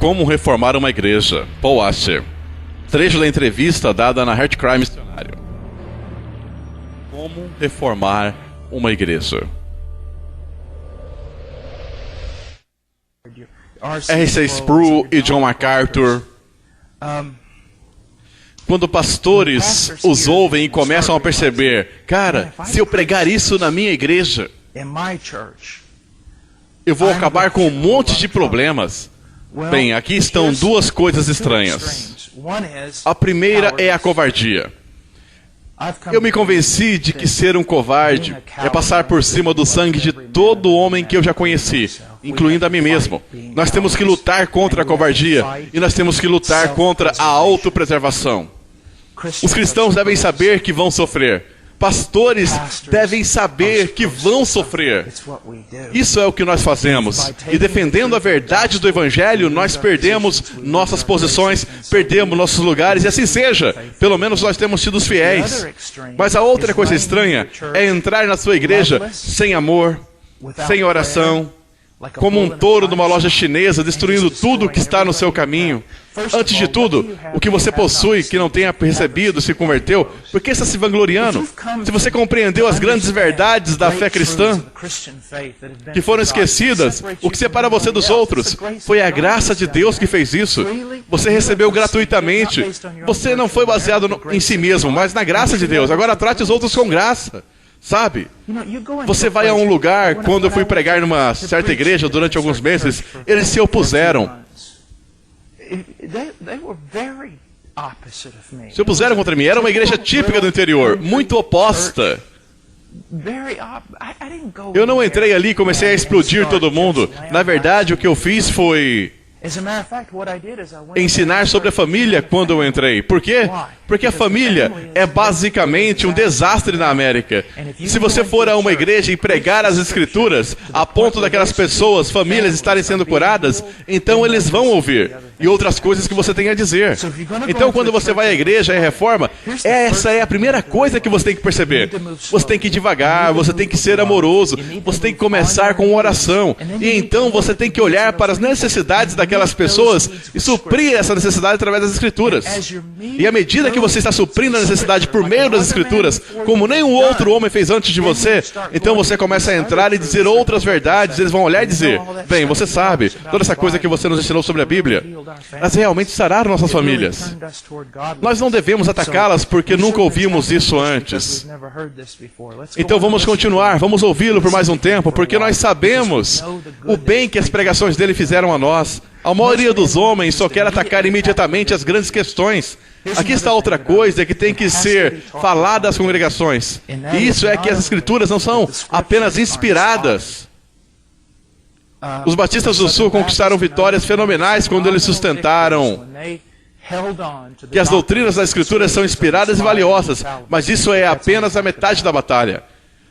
Como reformar uma igreja. Paul Washer. Trecho da entrevista dada na Heart Cry Missionário. Como reformar uma igreja. R.C. Sproul e John MacArthur. Quando pastores os ouvem e começam a perceber, cara, se eu pregar isso na minha igreja, eu vou acabar com um monte de problemas. Bem, aqui estão duas coisas estranhas. A primeira é a covardia. Eu me convenci de que ser um covarde é passar por cima do sangue de todo homem que eu já conheci, incluindo a mim mesmo. Nós temos que lutar contra a covardia e nós temos que lutar contra a autopreservação. Os cristãos devem saber que vão sofrer. Pastores devem saber que vão sofrer. Isso é o que nós fazemos. E defendendo a verdade do Evangelho, nós perdemos nossas posições, perdemos nossos lugares, e assim seja. Pelo menos nós temos sido os fiéis. Mas a outra coisa estranha é entrar na sua igreja sem amor, sem oração, como um touro numa loja chinesa, destruindo tudo que está no seu caminho. Antes de tudo, o que você possui que não tenha recebido, se converteu, por que está se vangloriando? Se você compreendeu as grandes verdades da fé cristã, que foram esquecidas, o que separa você dos outros foi a graça de Deus que fez isso. Você recebeu gratuitamente. Você não foi baseado em si mesmo, mas na graça de Deus. Agora trate os outros com graça. Sabe? Você vai a um lugar, quando eu fui pregar numa certa igreja durante alguns meses, eles se opuseram. Se opuseram contra mim. Era uma igreja típica do interior, muito oposta. Eu não entrei ali e comecei a explodir todo mundo. Na verdade, o que eu fiz foi ensinar sobre a família quando eu entrei. Por quê? Porque a família é basicamente um desastre na América. Se você for a uma igreja e pregar as Escrituras, a ponto daquelas pessoas, famílias, estarem sendo curadas, então eles vão ouvir. E outras coisas que você tem a dizer. Então, quando você vai à igreja e reforma, essa é a primeira coisa que você tem que perceber. Você tem que ir devagar, você tem que ser amoroso, você tem que começar com oração. E então você tem que olhar para as necessidades daquelas pessoas e suprir essa necessidade através das Escrituras. E à medida que você está suprindo a necessidade por meio das Escrituras, como nenhum outro homem fez antes de você, então você começa a entrar e dizer outras verdades. Eles vão olhar e dizer, bem, você sabe, toda essa coisa que você nos ensinou sobre a Bíblia, elas realmente sararam nossas famílias. Nós não devemos atacá-las porque nunca ouvimos isso antes. Então vamos continuar, vamos ouvi-lo por mais um tempo, porque nós sabemos o bem que as pregações dele fizeram a nós. A maioria dos homens só quer atacar imediatamente as grandes questões. Aqui está outra coisa que tem que ser falada às congregações. E isso é que as Escrituras não são apenas inspiradas. Os batistas do Sul conquistaram vitórias fenomenais quando eles sustentaram que as doutrinas das Escrituras são inspiradas e valiosas, mas isso é apenas a metade da batalha.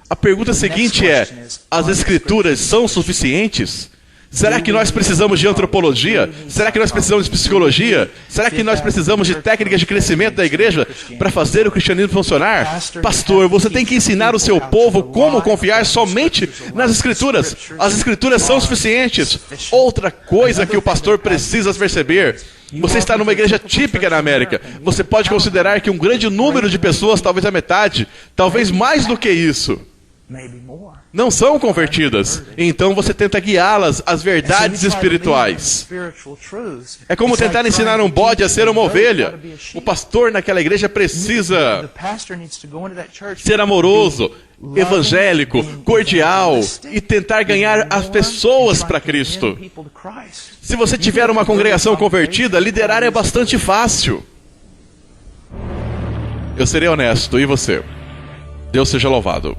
A pergunta seguinte é, as Escrituras são suficientes? Será que nós precisamos de antropologia? Será que nós precisamos de psicologia? Será que nós precisamos de técnicas de crescimento da igreja para fazer o cristianismo funcionar? Pastor, você tem que ensinar o seu povo como confiar somente nas Escrituras. As Escrituras são suficientes. Outra coisa que o pastor precisa perceber: você está numa igreja típica na América. Você pode considerar que um grande número de pessoas, talvez a metade, talvez mais do que isso, não são convertidas. Então você tenta guiá-las às verdades espirituais. É como tentar ensinar um bode a ser uma ovelha. O pastor naquela igreja precisa ser amoroso, evangélico, cordial e tentar ganhar as pessoas para Cristo. Se você tiver uma congregação convertida, liderar é bastante fácil. Eu serei honesto, e você? Deus seja louvado.